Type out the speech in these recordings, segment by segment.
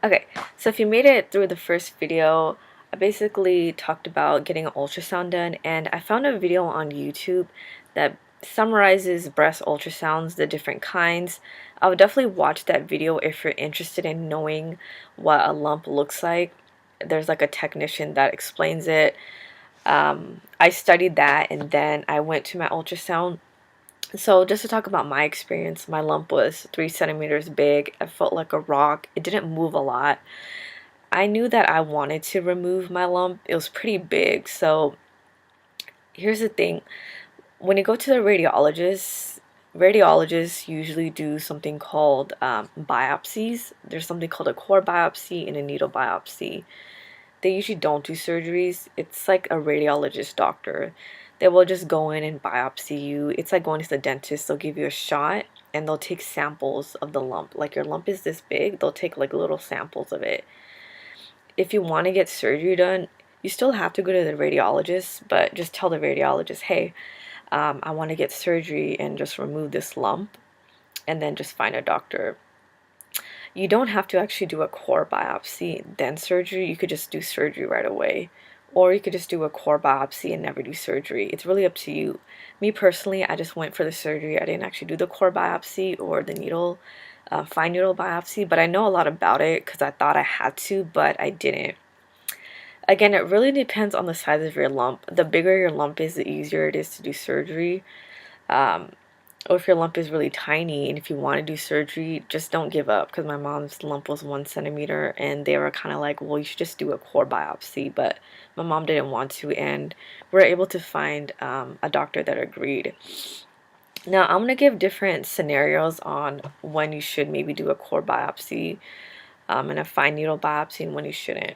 Okay, so if you made it through the first video, I basically talked about getting an ultrasound done, and I found a video on YouTube that summarizes breast ultrasounds, the different kinds. I would definitely watch that video if you're interested in knowing what a lump looks like. There's like a technician that explains it. I studied that and then I went to my ultrasound. So just to talk about my experience, my lump was 3 centimeters big. I felt like a rock. It didn't move a lot. I knew that I wanted to remove my lump. It was pretty big. So here's the thing. When you go to the radiologists usually do something called biopsies. There's something called a core biopsy and a needle biopsy. They usually don't do surgeries. It's like a radiologist doctor. They will just go in and biopsy you. It's like going to the dentist. They'll give you a shot and they'll take samples of the lump. Like your lump is this big, they'll take like little samples of it. If you want to get surgery done, you still have to go to the radiologist, but just tell the radiologist, hey, I want to get surgery and just remove this lump, and then just find a doctor. You don't have to actually do a core biopsy, then surgery. You could just do surgery right away. Or you could just do a core biopsy and never do surgery. It's really up to you. Me personally, I just went for the surgery. I didn't actually do the core biopsy or the fine needle biopsy, but I know a lot about it because I thought I had to, but I didn't. Again, it really depends on the size of your lump. The bigger your lump is, the easier it is to do surgery. Um, or if your lump is really tiny and if you want to do surgery, just don't give up, because my mom's lump was 1 centimeter and they were kind of like, well, you should just do a core biopsy, but my mom didn't want to, and we were able to find a doctor that agreed. Now I'm going to give different scenarios on when you should maybe do a core biopsy and a fine needle biopsy and when you shouldn't.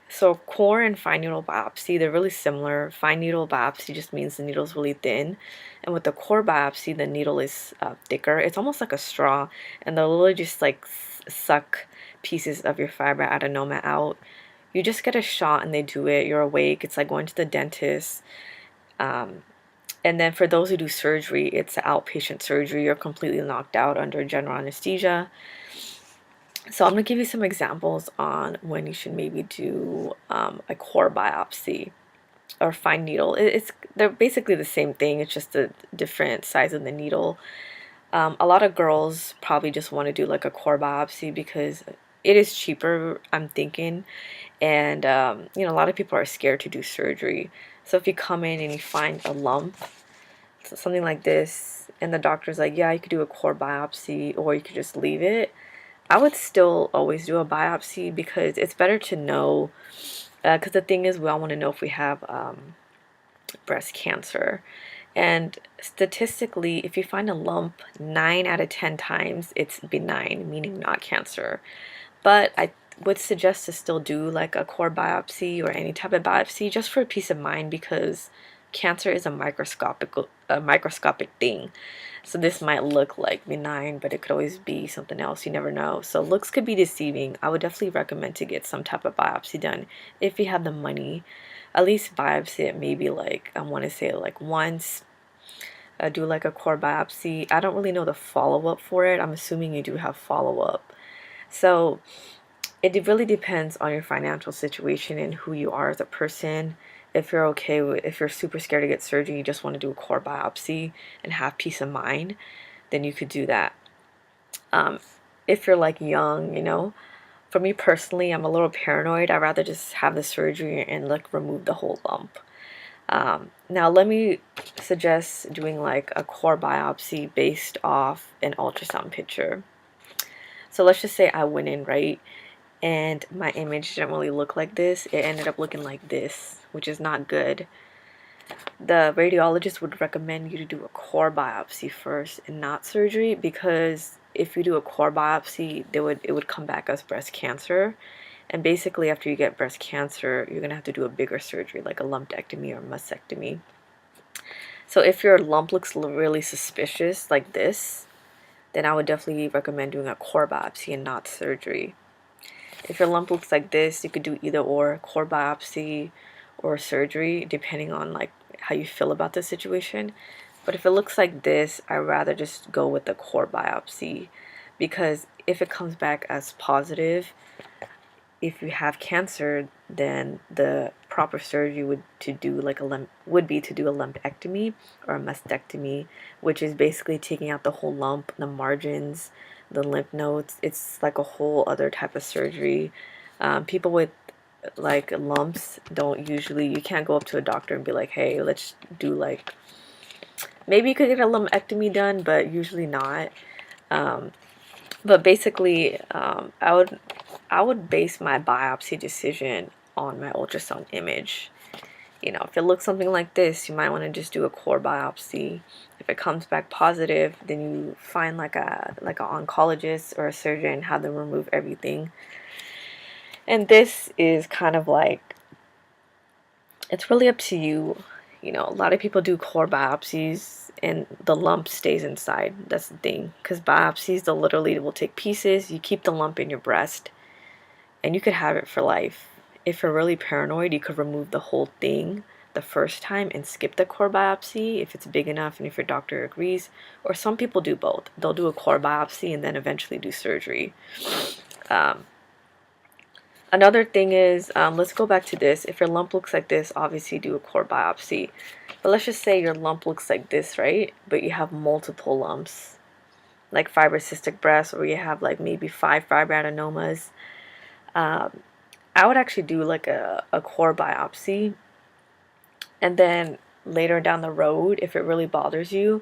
So core and fine needle biopsy, they're really similar. Fine needle biopsy just means the needle's really thin. And with the core biopsy, the needle is thicker. It's almost like a straw. And they'll literally just like suck pieces of your fibroadenoma out. You just get a shot and they do it. You're awake. It's like going to the dentist. Um, and then for those who do surgery, it's outpatient surgery. You're completely knocked out under general anesthesia. So I'm going to give you some examples on when you should maybe do a core biopsy or fine needle. They're basically the same thing. It's just a different size of the needle. A lot of girls probably just want to do like a core biopsy because it is cheaper, I'm thinking. And you know, a lot of people are scared to do surgery. So if you come in and you find a lump, something like this, and the doctor's like, yeah, you could do a core biopsy or you could just leave it, I would still always do a biopsy because it's better to know. Because the thing is, we all want to know if we have breast cancer. And statistically, if you find a lump 9 out of 10 times, it's benign, meaning not cancer. But I would suggest to still do like a core biopsy or any type of biopsy just for peace of mind, because cancer is a microscopic thing. So this might look like benign, but it could always be something else. You never know. So looks could be deceiving. I would definitely recommend to get some type of biopsy done if you have the money. At least biopsy it maybe like, I want to say like once. Do like a core biopsy. I don't really know the follow-up for it. I'm assuming you do have follow-up. So it really depends on your financial situation and who you are as a person. If you're okay with, if you're super scared to get surgery, you just want to do a core biopsy and have peace of mind, then you could do that. Um, if you're like young, you know, for me personally, I'm a little paranoid. I'd rather just have the surgery and like remove the whole lump. Now let me suggest doing like a core biopsy based off an ultrasound picture. So let's just say I went in, right? And my image didn't really look like this. It ended up looking like this, which is not good. The radiologist would recommend you to do a core biopsy first and not surgery, because if you do a core biopsy, it would come back as breast cancer. And basically after you get breast cancer, you're gonna have to do a bigger surgery like a lumpectomy or mastectomy. So if your lump looks really suspicious like this, then I would definitely recommend doing a core biopsy and not surgery. If your lump looks like this, you could do either or, core biopsy or surgery, depending on like how you feel about the situation. But if it looks like this, I'd rather just go with the core biopsy, because if it comes back as positive, if you have cancer, then the proper surgery would be to do a lumpectomy or a mastectomy, which is basically taking out the whole lump, the margins, the lymph nodes. It's like a whole other type of surgery. People with like lumps don't usually, you can't go up to a doctor and be like, hey, let's do like, maybe you could get a lumpectomy done, but usually not. But basically, I would base my biopsy decision on my ultrasound image. You know, if it looks something like this, you might want to just do a core biopsy. If it comes back positive, then you find like an oncologist or a surgeon, have them remove everything. And this is kind of like, it's really up to you. You know, a lot of people do core biopsies and the lump stays inside. That's the thing. Because biopsies, they'll literally will take pieces. You keep the lump in your breast and you could have it for life. If you're really paranoid, you could remove the whole thing the first time and skip the core biopsy if it's big enough and if your doctor agrees. Or some people do both. They'll do a core biopsy and then eventually do surgery. Another thing is, let's go back to this. If your lump looks like this, obviously do a core biopsy. But let's just say your lump looks like this, right? But you have multiple lumps, like fibrocystic breast, or you have like maybe 5 fibroadenomas. I would actually do like a core biopsy. And then later down the road, if it really bothers you,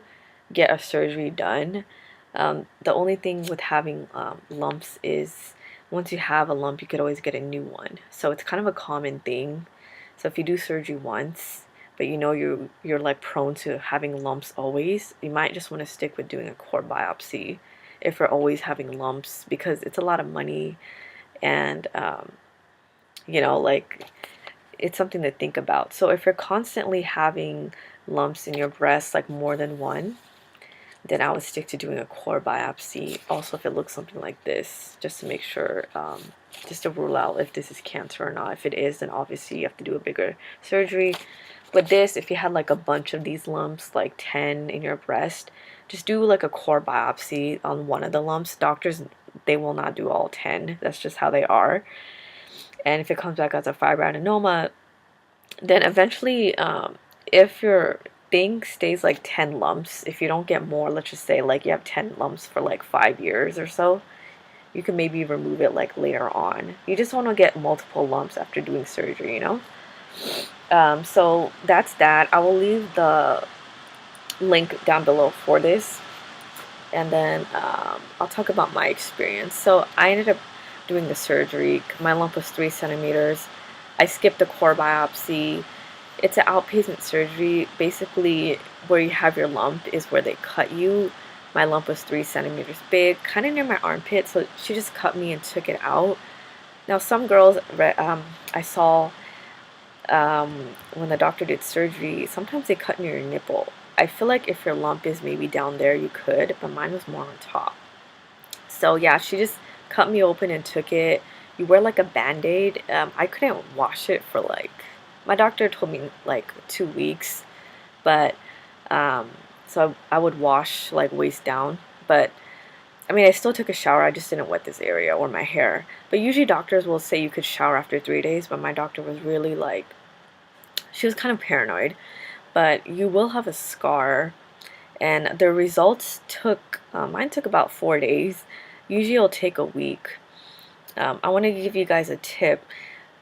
get a surgery done. The only thing with having lumps is once you have a lump, you could always get a new one. So it's kind of a common thing. So if you do surgery once, but you know you're like prone to having lumps always, you might just want to stick with doing a core biopsy if you're always having lumps, because it's a lot of money and you know, like, it's something to think about. So if you're constantly having lumps in your breast, like more than one, then I would stick to doing a core biopsy. Also, if it looks something like this, just to make sure, just to rule out if this is cancer or not. If it is, then obviously you have to do a bigger surgery. But this, if you had like a bunch of these lumps, like 10 in your breast, just do like a core biopsy on one of the lumps. Doctors, they will not do all 10. That's just how they are. And if it comes back as a fibroadenoma, then eventually, if your thing stays like 10 lumps, if you don't get more, let's just say like you have 10 lumps for like 5 years or so, you can maybe remove it like later on. You just want to get multiple lumps after doing surgery, you know? So that's that. I will leave the link down below for this. And then I'll talk about my experience. So I ended up doing the surgery. My lump was 3 centimeters. I skipped the core biopsy. It's an outpatient surgery. Basically, where you have your lump is where they cut you. My lump was 3 centimeters big, kind of near my armpit, so she just cut me and took it out. Now, some girls I saw when the doctor did surgery, sometimes they cut near your nipple. I feel like if your lump is maybe down there, you could, but mine was more on top. So yeah, she just cut me open and took it. You wear like a band-aid. I couldn't wash it for like, my doctor told me like 2 weeks, but so I would wash like waist down. But I mean, I still took a shower. I just didn't wet this area or my hair. But usually doctors will say you could shower after 3 days, but my doctor was really like, she was kind of paranoid. But you will have a scar, and the results took, mine took about 4 days. Usually it'll take a week. I want to give you guys a tip.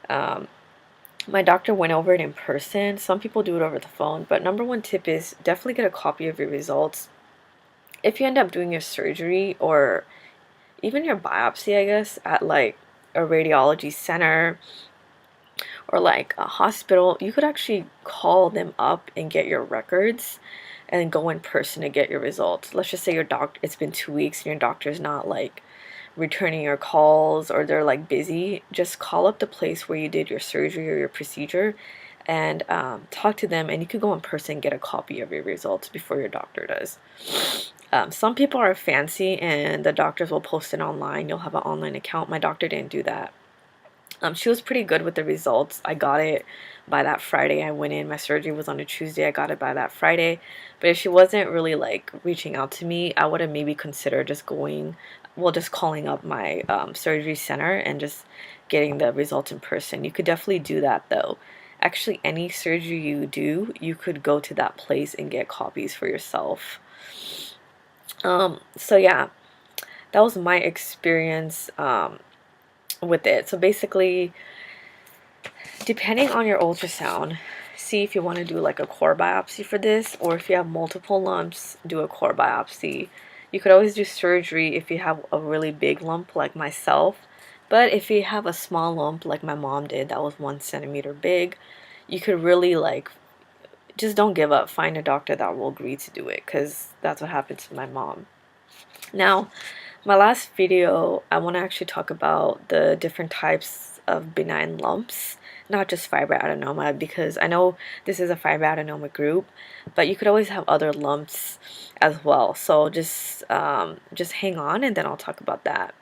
My doctor went over it in person. Some people do it over the phone, but number one tip is definitely get a copy of your results. If you end up doing your surgery or even your biopsy, I guess, at like a radiology center or like a hospital, you could actually call them up and get your records and go in person to get your results. Let's just say your doctor, it's been 2 weeks and your doctor's not like returning your calls or they're like busy. Just call up the place where you did your surgery or your procedure and talk to them, and you could go in person and get a copy of your results before your doctor does. Some people are fancy and the doctors will post it online. You'll have an online account. My doctor didn't do that. She was pretty good with the results. I got it by that Friday. I went in. My surgery was on a Tuesday. I got it by that Friday. But if she wasn't really like reaching out to me, I would have maybe considered just going, well, just calling up my surgery center and just getting the results in person. You could definitely do that though. Actually, any surgery you do, you could go to that place and get copies for yourself. So yeah, that was my experience with it. So basically, depending on your ultrasound, see if you want to do like a core biopsy for this, or if you have multiple lumps, do a core biopsy. You could always do surgery if you have a really big lump like myself, but if you have a small lump like my mom did that was 1 centimeter big, you could really like just don't give up. Find a doctor that will agree to do it, because that's what happened to my mom. Now, my last video, I want to actually talk about the different types of benign lumps, not just fibroadenoma, because I know this is a fibroadenoma group, but you could always have other lumps as well. So just hang on, and then I'll talk about that.